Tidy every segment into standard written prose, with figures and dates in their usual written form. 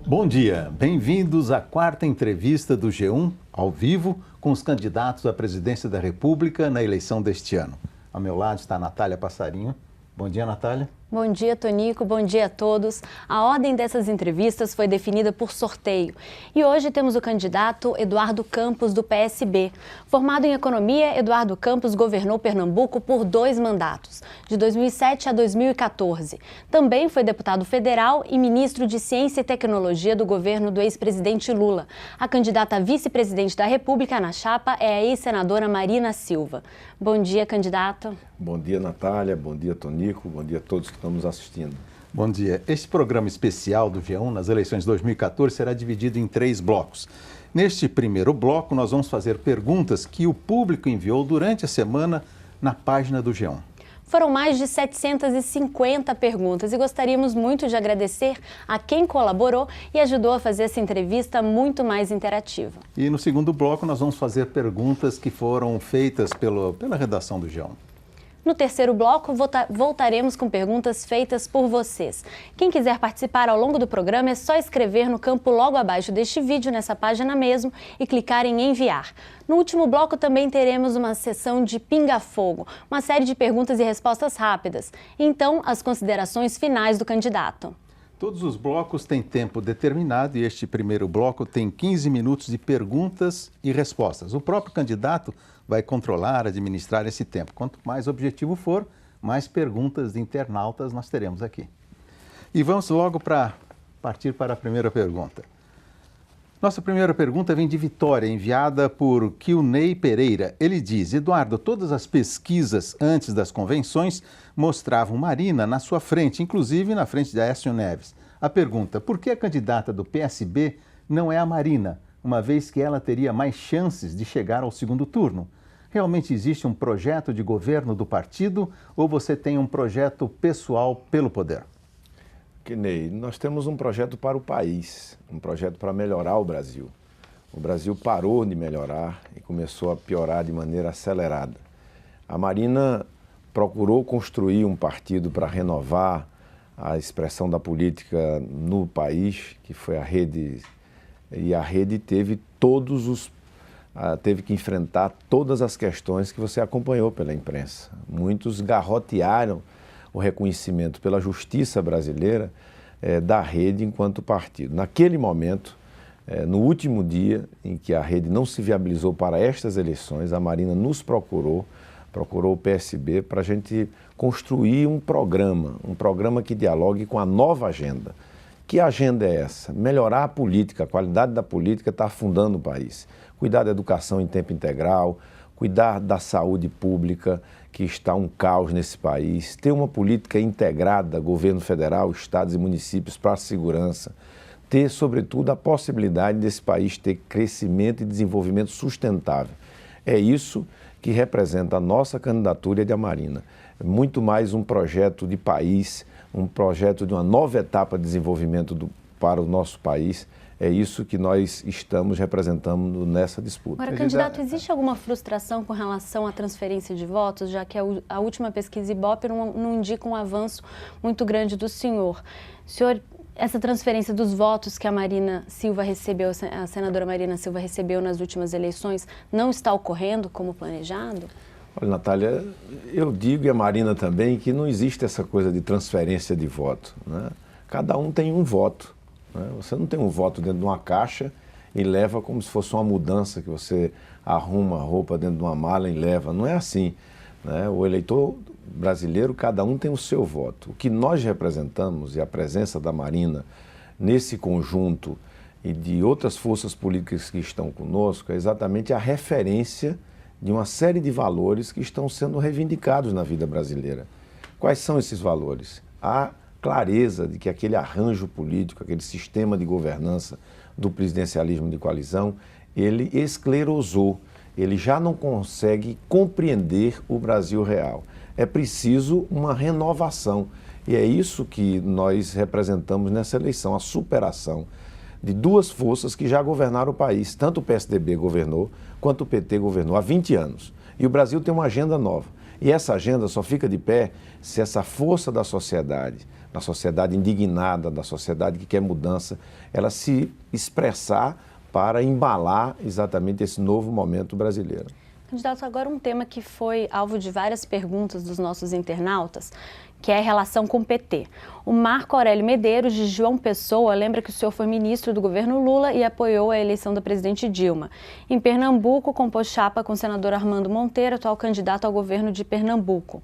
Bom dia, bem-vindos à quarta entrevista do G1, ao vivo, com os candidatos à presidência da República na eleição deste ano. Ao meu lado está a Natália Passarinho. Bom dia, Natália. Bom dia, Tonico. Bom dia a todos. A ordem dessas entrevistas foi definida por sorteio. E hoje temos o candidato Eduardo Campos, do PSB. Formado em economia, Eduardo Campos governou Pernambuco por 2 mandatos, de 2007 a 2014. Também foi deputado federal e ministro de Ciência e Tecnologia do governo do ex-presidente Lula. A candidata a vice-presidente da República na chapa é a ex-senadora Marina Silva. Bom dia, candidato. Bom dia, Natália. Bom dia, Tonico. Bom dia a todos que estão nos assistindo. Bom dia. Este programa especial do G1 nas eleições de 2014 será dividido em 3 blocos. Neste primeiro bloco, nós vamos fazer perguntas que o público enviou durante a semana na página do G1. Foram mais de 750 perguntas e gostaríamos muito de agradecer a quem colaborou e ajudou a fazer essa entrevista muito mais interativa. E no segundo bloco, nós vamos fazer perguntas que foram feitas pela redação do G1. No terceiro bloco, voltaremos com perguntas feitas por vocês. Quem quiser participar ao longo do programa é só escrever no campo logo abaixo deste vídeo, nessa página mesmo, e clicar em enviar. No último bloco também teremos uma sessão de pinga-fogo, uma série de perguntas e respostas rápidas. Então, as considerações finais do candidato. Todos os blocos têm tempo determinado e este primeiro bloco tem 15 minutos de perguntas e respostas. O próprio candidato vai controlar, administrar esse tempo. Quanto mais objetivo for, mais perguntas de internautas nós teremos aqui. E vamos logo partir para a primeira pergunta. Nossa primeira pergunta vem de Vitória, enviada por Kilney Pereira. Ele diz: Eduardo, todas as pesquisas antes das convenções mostravam Marina na sua frente, inclusive na frente de Aécio Neves. A pergunta: por que a candidata do PSB não é a Marina, uma vez que ela teria mais chances de chegar ao segundo turno? Realmente existe um projeto de governo do partido ou você tem um projeto pessoal pelo poder? Ney, nós temos um projeto para o país, um projeto para melhorar o Brasil. O Brasil parou de melhorar e começou a piorar de maneira acelerada. A Marina procurou construir um partido para renovar a expressão da política no país, que foi a Rede, e a Rede teve que enfrentar todas as questões que você acompanhou pela imprensa. Muitos garrotearam o reconhecimento pela justiça brasileira da Rede enquanto partido. Naquele momento, no último dia em que a Rede não se viabilizou para estas eleições, a Marina nos procurou o PSB para a gente construir um programa que dialogue com a nova agenda. Que agenda é essa? Melhorar a política, a qualidade da política está afundando o país. Cuidar da educação em tempo integral, cuidar da saúde pública, que está um caos nesse país, ter uma política integrada, governo federal, estados e municípios para a segurança, ter, sobretudo, a possibilidade desse país ter crescimento e desenvolvimento sustentável. É isso que representa a nossa candidatura de Marina. Muito mais um projeto de país, um projeto de uma nova etapa de desenvolvimento para o nosso país. É isso que nós estamos representando nessa disputa. Agora, candidato, existe alguma frustração com relação à transferência de votos, já que a última pesquisa Ibope não indica um avanço muito grande do senhor? Senhor, essa transferência dos votos que a Marina Silva recebeu, a senadora Marina Silva recebeu nas últimas eleições, não está ocorrendo como planejado? Olha, Natália, eu digo, e a Marina também, que não existe essa coisa de transferência de voto, né? Cada um tem um voto. Você não tem um voto dentro de uma caixa e leva como se fosse uma mudança, que você arruma a roupa dentro de uma mala e leva. Não é assim, né? O eleitor brasileiro, cada um tem o seu voto. O que nós representamos e a presença da Marina nesse conjunto e de outras forças políticas que estão conosco é exatamente a referência de uma série de valores que estão sendo reivindicados na vida brasileira. Quais são esses valores? A clareza de que aquele arranjo político, aquele sistema de governança do presidencialismo de coalizão, ele esclerosou, ele já não consegue compreender o Brasil real. É preciso uma renovação e é isso que nós representamos nessa eleição, a superação de 2 forças que já governaram o país. Tanto o PSDB governou, quanto o PT governou há 20 anos. E o Brasil tem uma agenda nova. E essa agenda só fica de pé se essa força da sociedade indignada, da sociedade que quer mudança, ela se expressar para embalar exatamente esse novo momento brasileiro. Candidato, agora um tema que foi alvo de várias perguntas dos nossos internautas, que é a relação com o PT. O Marco Aurélio Medeiros, de João Pessoa, lembra que o senhor foi ministro do governo Lula e apoiou a eleição da presidente Dilma. Em Pernambuco, compôs chapa com o senador Armando Monteiro, atual candidato ao governo de Pernambuco.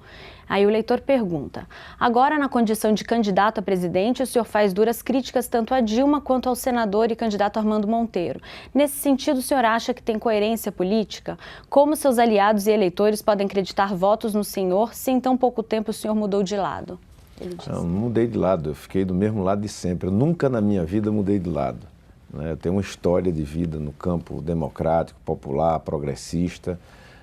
Aí o leitor pergunta, agora na condição de candidato a presidente, o senhor faz duras críticas tanto a Dilma quanto ao senador e candidato Armando Monteiro. Nesse sentido, o senhor acha que tem coerência política? Como seus aliados e eleitores podem acreditar votos no senhor se em tão pouco tempo o senhor mudou de lado? Não mudei de lado, eu fiquei do mesmo lado de sempre. Eu nunca na minha vida mudei de lado. Eu tenho uma história de vida no campo democrático, popular, progressista.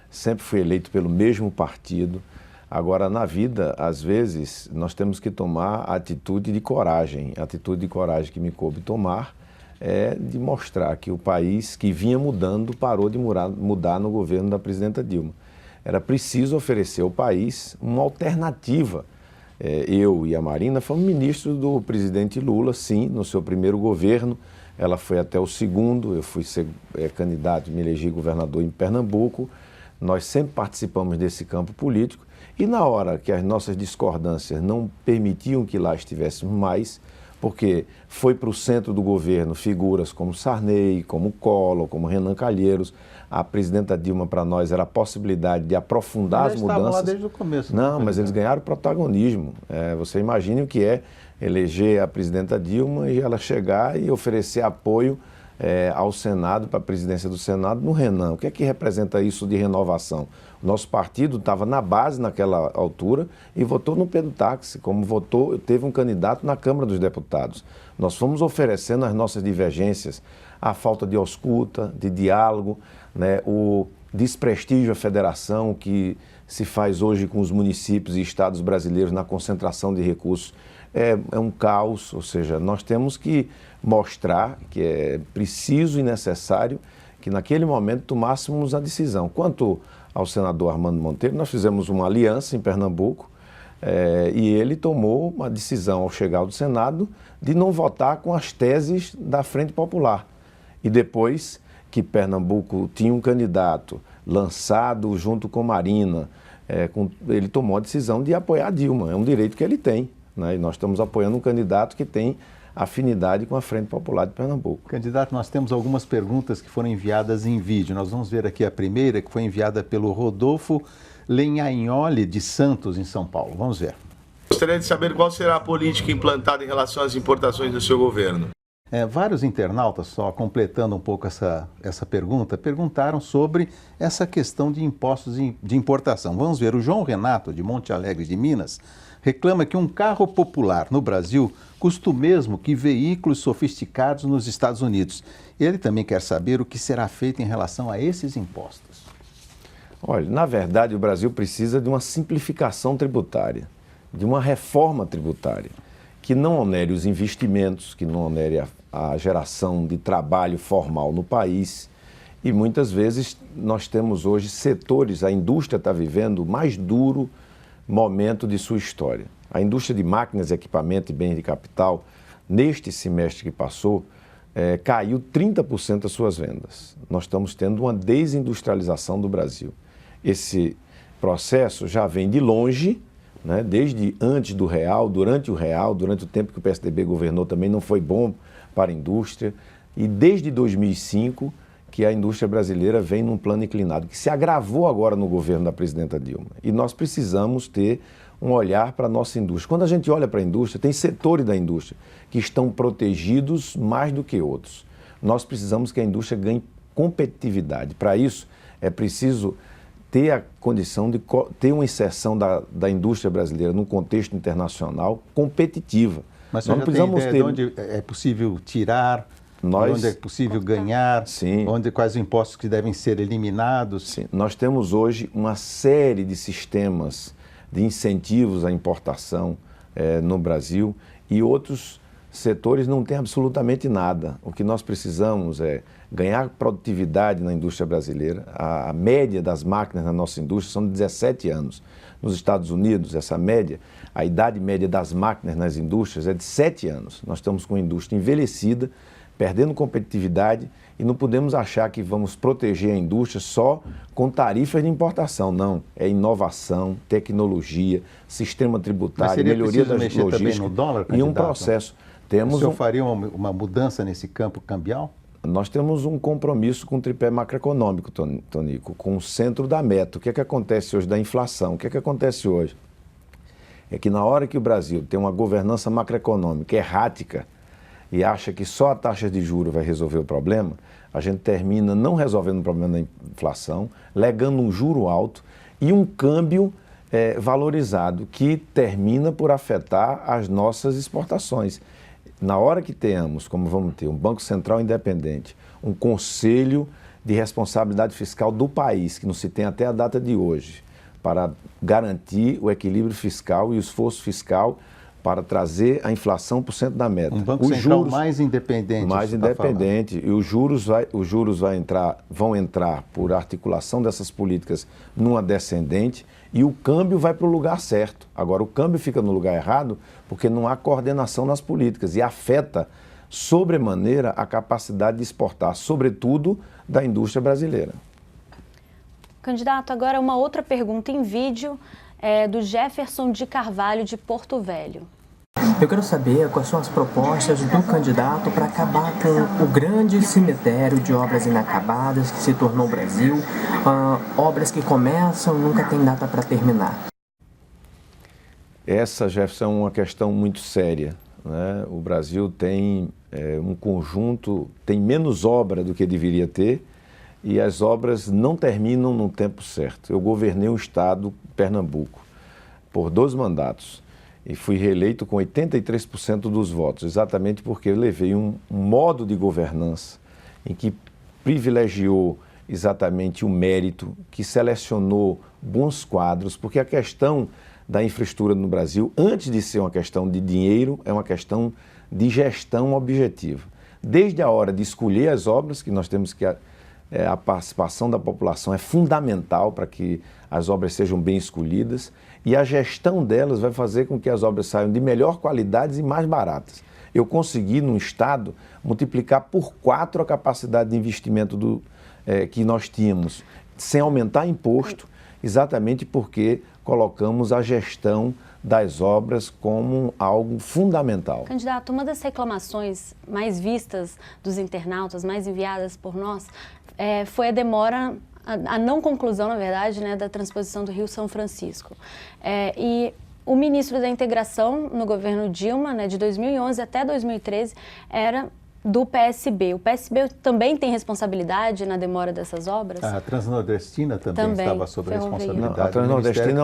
Sempre fui eleito pelo mesmo partido. Agora, na vida, às vezes, nós temos que tomar a atitude de coragem. A atitude de coragem que me coube tomar é de mostrar que o país que vinha mudando parou de mudar no governo da presidenta Dilma. Era preciso oferecer ao país uma alternativa. Eu e a Marina fomos ministros do presidente Lula, sim, no seu primeiro governo. Ela foi até o segundo, eu fui ser candidato, me elegi governador em Pernambuco. Nós sempre participamos desse campo político e na hora que as nossas discordâncias não permitiam que lá estivéssemos mais, porque foi para o centro do governo figuras como Sarney, como Collor, como Renan Calheiros. A presidenta Dilma, para nós, era a possibilidade de aprofundar as mudanças. Estavam lá desde o começo. Não, mas eles ganharam protagonismo. Você imagine o que é eleger a presidenta Dilma e ela chegar e oferecer apoio ao Senado, para a presidência do Senado, no Renan. O que é que representa isso de renovação? O nosso partido estava na base naquela altura e votou no Pedro Táxi, como teve um candidato na Câmara dos Deputados. Nós fomos oferecendo as nossas divergências, a falta de escuta, de diálogo, o desprestígio à federação que se faz hoje com os municípios e estados brasileiros na concentração de recursos. É um caos, ou seja, nós temos que mostrar que é preciso e necessário que naquele momento tomássemos a decisão. Quanto ao senador Armando Monteiro, nós fizemos uma aliança em Pernambuco e ele tomou uma decisão ao chegar ao Senado de não votar com as teses da Frente Popular. E depois que Pernambuco tinha um candidato lançado junto com Marina, ele tomou a decisão de apoiar a Dilma, é um direito que ele tem. E nós estamos apoiando um candidato que tem afinidade com a Frente Popular de Pernambuco. Candidato, nós temos algumas perguntas que foram enviadas em vídeo. Nós vamos ver aqui a primeira, que foi enviada pelo Rodolfo Lenhagnoli, de Santos, em São Paulo. Vamos ver. Gostaria de saber qual será a política implantada em relação às importações do seu governo. Vários internautas, só completando um pouco essa pergunta, perguntaram sobre essa questão de impostos de importação. Vamos ver, o João Renato, de Monte Alegre, de Minas, reclama que um carro popular no Brasil custa o mesmo que veículos sofisticados nos Estados Unidos. Ele também quer saber o que será feito em relação a esses impostos. Olha, na verdade, o Brasil precisa de uma simplificação tributária, de uma reforma tributária, que não onere os investimentos, que não onere a geração de trabalho formal no país. E muitas vezes nós temos hoje setores, a indústria está vivendo o mais duro momento de sua história. A indústria de máquinas, equipamento e bens de capital, neste semestre que passou, caiu 30% das suas vendas. Nós estamos tendo uma desindustrialização do Brasil. Esse processo já vem de longe, desde antes do real, durante o tempo que o PSDB governou também não foi bom para a indústria, e desde 2005 que a indústria brasileira vem num plano inclinado, que se agravou agora no governo da presidenta Dilma. E nós precisamos ter um olhar para a nossa indústria. Quando a gente olha para a indústria, tem setores da indústria que estão protegidos mais do que outros. Nós precisamos que a indústria ganhe competitividade. Para isso, é preciso ter a condição de ter uma inserção da indústria brasileira num contexto internacional competitiva. Mas nós não precisamos ter de onde é possível tirar, onde é possível ganhar, sim, quais impostos que devem ser eliminados. Sim. Nós temos hoje uma série de sistemas de incentivos à importação no Brasil e outros setores não têm absolutamente nada. O que nós precisamos é ganhar produtividade na indústria brasileira. A média das máquinas na nossa indústria são de 17 anos. Nos Estados Unidos, essa média, a idade média das máquinas nas indústrias é de 7 anos. Nós estamos com a indústria envelhecida, perdendo competitividade e não podemos achar que vamos proteger a indústria só com tarifas de importação. Não, é inovação, tecnologia, sistema tributário, melhoria da logística no dólar, e um processo. O senhor faria uma mudança nesse campo cambial? Nós temos um compromisso com o tripé macroeconômico, Tonico, com o centro da meta. O que é que acontece hoje da inflação? O que é que acontece hoje? É que na hora que o Brasil tem uma governança macroeconômica errática e acha que só a taxa de juros vai resolver o problema, a gente termina não resolvendo o problema da inflação, legando um juro alto e um câmbio valorizado que termina por afetar as nossas exportações. Na hora que tenhamos, como vamos ter, um Banco Central independente, um Conselho de Responsabilidade Fiscal do país, que não se tem até a data de hoje, para garantir o equilíbrio fiscal e o esforço fiscal para trazer a inflação para o centro da meta. Um Banco Central mais independente. Mais independente. E os juros vão entrar por articulação dessas políticas numa descendente e o câmbio vai para o lugar certo. Agora, o câmbio fica no lugar errado porque não há coordenação nas políticas e afeta sobremaneira a capacidade de exportar, sobretudo da indústria brasileira. Candidato, agora uma outra pergunta em vídeo do Jefferson de Carvalho, de Porto Velho. Eu quero saber quais são as propostas do candidato para acabar com o grande cemitério de obras inacabadas que se tornou o Brasil, obras que começam e nunca tem data para terminar. Essa, Jefferson, é uma questão muito séria, né? O Brasil tem um conjunto, tem menos obra do que deveria ter e as obras não terminam no tempo certo. Eu governei o estado, Pernambuco, por 2 mandatos. E fui reeleito com 83% dos votos, exatamente porque eu levei um modo de governança em que privilegiou exatamente o mérito, que selecionou bons quadros, porque a questão da infraestrutura no Brasil, antes de ser uma questão de dinheiro, é uma questão de gestão objetiva. Desde a hora de escolher as obras, que nós temos que a participação da população é fundamental para que as obras sejam bem escolhidas e a gestão delas vai fazer com que as obras saiam de melhor qualidade e mais baratas. Eu consegui, num estado, multiplicar por 4 a capacidade de investimento que nós tínhamos, sem aumentar imposto, exatamente porque colocamos a gestão das obras como algo fundamental. Candidato, uma das reclamações mais vistas dos internautas, mais enviadas por nós, foi a demora, a não conclusão, na verdade, né, da transposição do Rio São Francisco. E o ministro da Integração no governo Dilma, né, de 2011 até 2013, era do PSB. O PSB também tem responsabilidade na demora dessas obras? A Transnordestina também estava sob responsabilidade. Não, a Transnordestina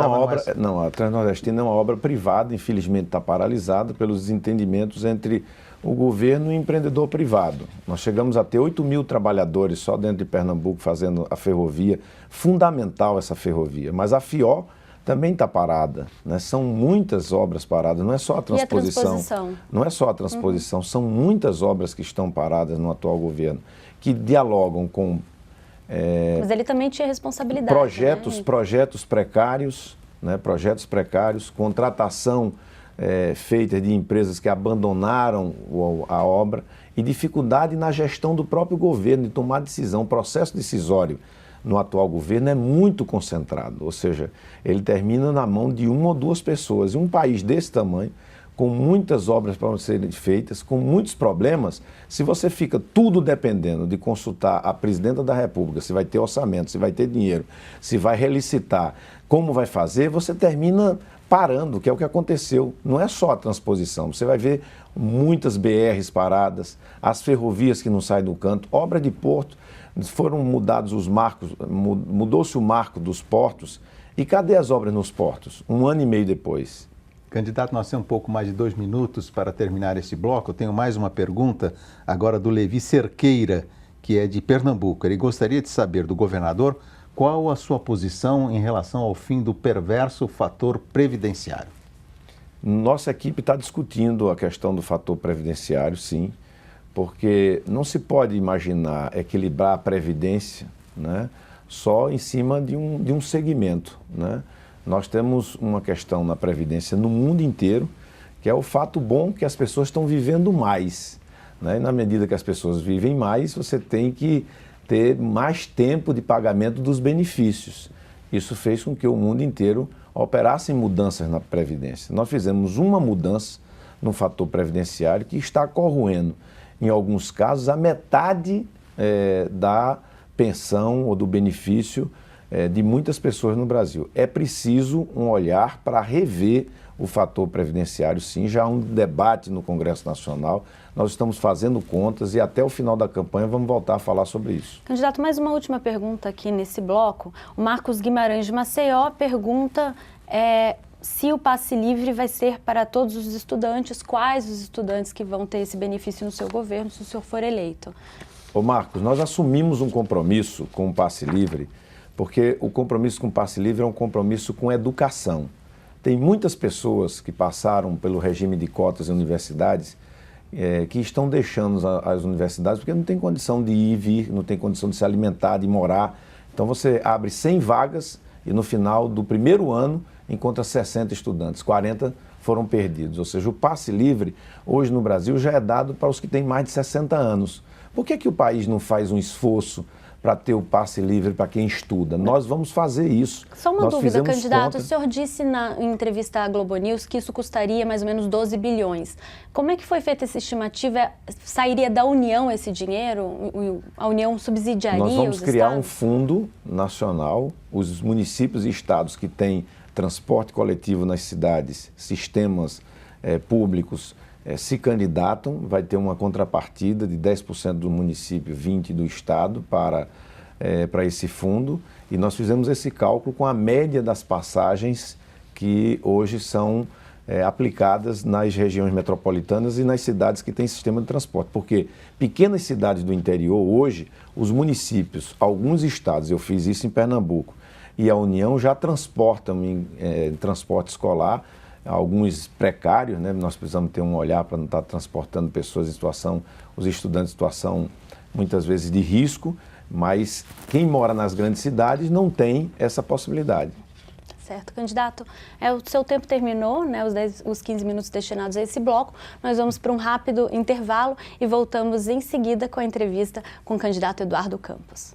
a Transnordestina é uma obra privada, infelizmente está paralisada pelos desentendimentos entre o governo e o empreendedor privado. Nós chegamos a ter 8.000 trabalhadores só dentro de Pernambuco fazendo a ferrovia, fundamental essa ferrovia, mas a FIO também está parada, né? São muitas obras paradas, não é só a transposição. E a transposição? Não é só a transposição, são muitas obras que estão paradas no atual governo, que dialogam com... Mas ele também tinha responsabilidade, projetos precários, né? Projetos precários, contratação feita de empresas que abandonaram a obra e dificuldade na gestão do próprio governo de tomar decisão, o processo decisório no atual governo é muito concentrado, ou seja, ele termina na mão de 1 ou 2 pessoas. E um país desse tamanho, com muitas obras para serem feitas, com muitos problemas, se você fica tudo dependendo de consultar a presidenta da República, se vai ter orçamento, se vai ter dinheiro, se vai relicitar, como vai fazer, você termina parando, que é o que aconteceu. Não é só a transposição, você vai ver muitas BRs paradas, as ferrovias que não saem do canto, obra de porto, foram mudados os marcos, mudou-se o marco dos portos. E cadê as obras nos portos? 1 ano e meio depois. Candidato, nós temos um pouco mais de 2 minutos para terminar esse bloco. Eu tenho mais uma pergunta agora do Levi Cerqueira, que é de Pernambuco. Ele gostaria de saber do governador qual a sua posição em relação ao fim do perverso fator previdenciário. Nossa equipe está discutindo a questão do fator previdenciário, sim, porque não se pode imaginar equilibrar a previdência, né, só em cima de um segmento, né? Nós temos uma questão na previdência no mundo inteiro, que é o fato bom que as pessoas estão vivendo mais, né? E na medida que as pessoas vivem mais, você tem que ter mais tempo de pagamento dos benefícios. Isso fez com que o mundo inteiro operasse em mudanças na previdência. Nós fizemos uma mudança no fator previdenciário que está corroendo, em alguns casos, a metade da pensão ou do benefício de muitas pessoas no Brasil. É preciso um olhar para rever o fator previdenciário, sim. Já há um debate no Congresso Nacional, nós estamos fazendo contas e até o final da campanha vamos voltar a falar sobre isso. Candidato, mais uma última pergunta aqui nesse bloco. O Marcos Guimarães de Maceió pergunta se o passe livre vai ser para todos os estudantes, quais os estudantes que vão ter esse benefício no seu governo, se o senhor for eleito. Ô Marcos, nós assumimos um compromisso com o passe livre, porque o compromisso com o passe livre é um compromisso com educação. Tem muitas pessoas que passaram pelo regime de cotas em universidades que estão deixando as universidades porque não tem condição de ir e vir, não tem condição de se alimentar, de morar. Então você abre 100 vagas e no final do primeiro ano encontra 60 estudantes, 40 foram perdidos. Ou seja, o passe livre hoje no Brasil já é dado para os que têm mais de 60 anos. Por que o país não faz um esforço para ter o passe livre para quem estuda? Nós vamos fazer isso. Só uma dúvida, candidato. O senhor disse em entrevista à Globo News que isso custaria mais ou menos 12 bilhões. Como é que foi feita essa estimativa? Sairia da União esse dinheiro? A União subsidiaria os estados? Nós vamos criar um fundo nacional. Os municípios e estados que têm transporte coletivo nas cidades, sistemas públicos, se candidatam, vai ter uma contrapartida de 10% do município, 20% do estado para esse fundo. E nós fizemos esse cálculo com a média das passagens que hoje são aplicadas nas regiões metropolitanas e nas cidades que têm sistema de transporte. Porque pequenas cidades do interior, hoje, os municípios, alguns estados, eu fiz isso em Pernambuco, e a União já transportam em transporte escolar, alguns precários, né? Nós precisamos ter um olhar para não estar transportando pessoas em situação, os estudantes em situação muitas vezes de risco, mas quem mora nas grandes cidades não tem essa possibilidade. Certo, candidato. O seu tempo terminou, né? Os 15 minutos destinados a esse bloco. Nós vamos para um rápido intervalo e voltamos em seguida com a entrevista com o candidato Eduardo Campos.